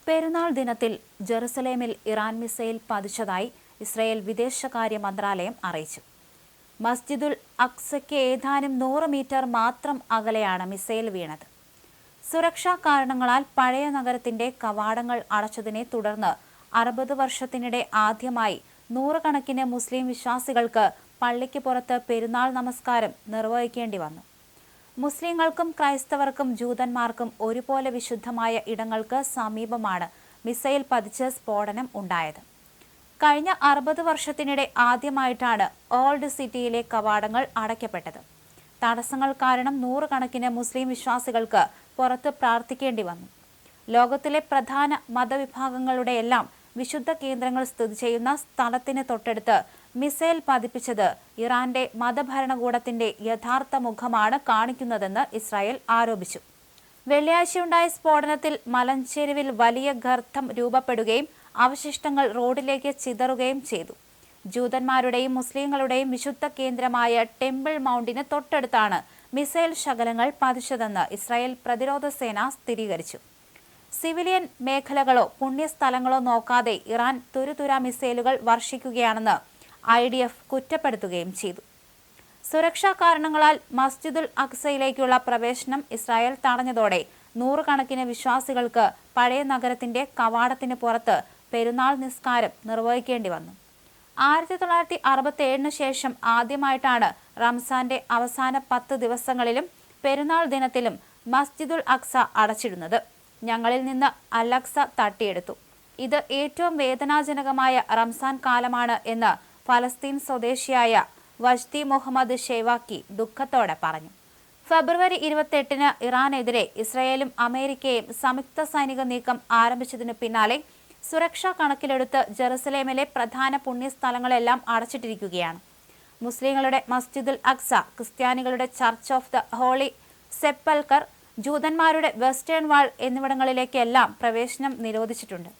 പെരുന്നാൾ ദിനത്തിൽ ജെറുസലേമിൽ ഇറാൻ മിസൈൽ പതിച്ചതായി ഇസ്രായേൽ വിദേശകാര്യ മന്ത്രാലയം അറിയിച്ചു. മസ്ജിദുൽ അക്സയ്ക്ക് ഏതാനും 100 മീറ്റർ മാത്രം അകലെയാണ് മിസൈൽ വീണത്. സുരക്ഷാ കാരണങ്ങളാൽ പഴയ നഗരത്തിന്റെ കവാടങ്ങൾ അടച്ചതിനെ തുടർന്ന് 60 വർഷത്തിനിടെ ആദ്യമായി നൂറുകണക്കിന് മുസ്ലിം വിശ്വാസികൾക്ക് പള്ളിക്ക് പുറത്ത് പെരുന്നാൾ നമസ്കാരം നിർവഹിക്കേണ്ടി വന്നു. മുസ്ലിങ്ങൾക്കും ക്രൈസ്തവർക്കും ജൂതന്മാർക്കും ഒരുപോലെ വിശുദ്ധമായ ഇടങ്ങൾക്ക് സമീപമാണ് മിസൈൽ പതിച്ച് സ്ഫോടനം ഉണ്ടായത്. കഴിഞ്ഞ 60 വർഷത്തിനിടെ ആദ്യമായിട്ടാണ് ഓൾഡ് സിറ്റിയിലെ കവാടങ്ങൾ അടയ്ക്കപ്പെട്ടത്. തടസ്സങ്ങൾ കാരണം നൂറുകണക്കിന് മുസ്ലിം വിശ്വാസികൾക്ക് പുറത്ത് പ്രാർത്ഥിക്കേണ്ടി വന്നു. ലോകത്തിലെ പ്രധാന മതവിഭാഗങ്ങളുടെയെല്ലാം വിശുദ്ധ കേന്ദ്രങ്ങൾ സ്ഥിതി ചെയ്യുന്ന സ്ഥലത്തിന് തൊട്ടടുത്ത് മിസൈൽ പതിപ്പിച്ചത് ഇറാന്റെ മതഭരണകൂടത്തിന്റെ യഥാർത്ഥ മുഖമാണ് കാണിക്കുന്നതെന്ന് ഇസ്രായേൽ ആരോപിച്ചു. വെള്ളിയാഴ്ചയുണ്ടായ സ്ഫോടനത്തിൽ മലഞ്ചെരുവിൽ വലിയ ഗർത്തം രൂപപ്പെടുകയും അവശിഷ്ടങ്ങൾ റോഡിലേക്ക് ചിതറുകയും ചെയ്തു. ജൂതന്മാരുടെയും മുസ്ലിങ്ങളുടെയും വിശുദ്ധ കേന്ദ്രമായ ടെമ്പിൾ മൗണ്ടിന് തൊട്ടടുത്താണ് മിസൈൽ ശകലങ്ങൾ പതിച്ചതെന്ന് ഇസ്രായേൽ പ്രതിരോധ സേന സ്ഥിരീകരിച്ചു. സിവിലിയൻ മേഖലകളോ പുണ്യസ്ഥലങ്ങളോ നോക്കാതെ ഇറാൻ തുരുതുരാ മിസൈലുകൾ വർഷിക്കുകയാണെന്ന് IDF കുറ്റപ്പെടുത്തുകയും ചെയ്തു. സുരക്ഷാ കാരണങ്ങളാൽ മസ്ജിദുൽ അക്സയിലേക്കുള്ള പ്രവേശനം ഇസ്രായേൽ തടഞ്ഞതോടെ നൂറുകണക്കിന് വിശ്വാസികൾക്ക് പഴയ നഗരത്തിന്റെ കവാടത്തിന് പുറത്ത് പെരുന്നാൾ നിസ്കാരം നിർവഹിക്കേണ്ടി വന്നു. 1967 ശേഷം ആദ്യമായിട്ടാണ് റംസാന്റെ അവസാന 10 ദിവസങ്ങളിലും പെരുന്നാൾ ദിനത്തിലും മസ്ജിദുൽ അക്സ അടച്ചിടുന്നത്. ഞങ്ങളിൽ നിന്ന് അൽ-അക്സ തട്ടിയെടുത്തു. ഇത് ഏറ്റവും വേദനാജനകമായ റംസാൻ കാലമാണ് എന്ന് ഫലസ്തീൻ സ്വദേശിയായ വജ്ദി മുഹമ്മദ് ഷെയ്വാക്കി ദുഃഖത്തോടെ പറഞ്ഞു. ഫെബ്രുവരി 28-ന് ഇറാനെതിരെ ഇസ്രായേലും അമേരിക്കയും സംയുക്ത സൈനിക നീക്കം ആരംഭിച്ചതിനു പിന്നാലെ സുരക്ഷാ കണക്കിലെടുത്ത് ജെറുസലേമിലെ പ്രധാന പുണ്യസ്ഥലങ്ങളെല്ലാം അടച്ചിട്ടിരിക്കുകയാണ്. മുസ്ലിങ്ങളുടെ മസ്ജിദുൽ അക്സ, ക്രിസ്ത്യാനികളുടെ ചർച്ച് ഓഫ് ദ ഹോളി സെപ്പൽക്കർ, ജൂതന്മാരുടെ വെസ്റ്റേൺ വാൾ എന്നിവിടങ്ങളിലേക്കെല്ലാം പ്രവേശനം നിരോധിച്ചിട്ടുണ്ട്.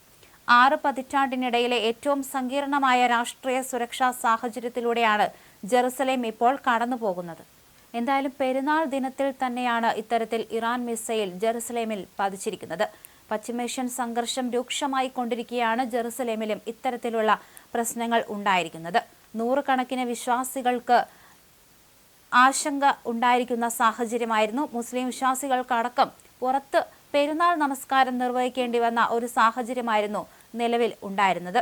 6 പതിറ്റാണ്ടിനിടയിലെ ഏറ്റവും സങ്കീർണമായ രാഷ്ട്രീയ സുരക്ഷാ സാഹചര്യത്തിലൂടെയാണ് ജെറുസലേം ഇപ്പോൾ കടന്നുപോകുന്നത്. എന്തായാലും പെരുന്നാൾ ദിനത്തിൽ തന്നെയാണ് ഇത്തരത്തിൽ ഇറാൻ മിസൈൽ ജെറുസലേമിൽ പതിച്ചിരിക്കുന്നത്. പശ്ചിമേഷ്യൻ സംഘർഷം രൂക്ഷമായി കൊണ്ടിരിക്കുകയാണ്. ജെറുസലേമിലും ഇത്തരത്തിലുള്ള പ്രശ്നങ്ങൾ ഉണ്ടായിരിക്കുന്നത്. നൂറുകണക്കിന് വിശ്വാസികൾക്ക് ആശങ്ക ഉണ്ടായിരിക്കുന്ന സാഹചര്യമായിരുന്നു. മുസ്ലിം വിശ്വാസികൾക്കടക്കം പുറത്ത് പെരുന്നാൾ നമസ്കാരം നിർവഹിക്കേണ്ടി വന്ന ഒരു സാഹചര്യമായിരുന്നു നിലവിൽ ഉണ്ടായിരുന്നത്.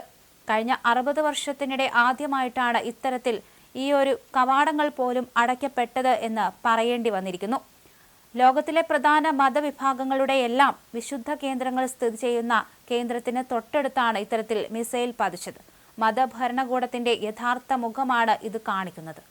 കഴിഞ്ഞ 60 വർഷത്തിനിടെ ആദ്യമായിട്ടാണ് ഇത്തരത്തിൽ ഈ ഒരു കവാടങ്ങൾ പോലും അടയ്ക്കപ്പെട്ടത് എന്ന് പറയേണ്ടി വന്നിരിക്കുന്നു. ലോകത്തിലെ പ്രധാന മതവിഭാഗങ്ങളുടെ എല്ലാം വിശുദ്ധ കേന്ദ്രങ്ങൾ സ്ഥിതി ചെയ്യുന്ന കേന്ദ്രത്തിന് തൊട്ടടുത്താണ് ഇത്തരത്തിൽ മിസൈൽ പതിച്ചത്. മതഭരണകൂടത്തിന്റെ യഥാർത്ഥ മുഖമാണ് ഇത് കാണിക്കുന്നത്.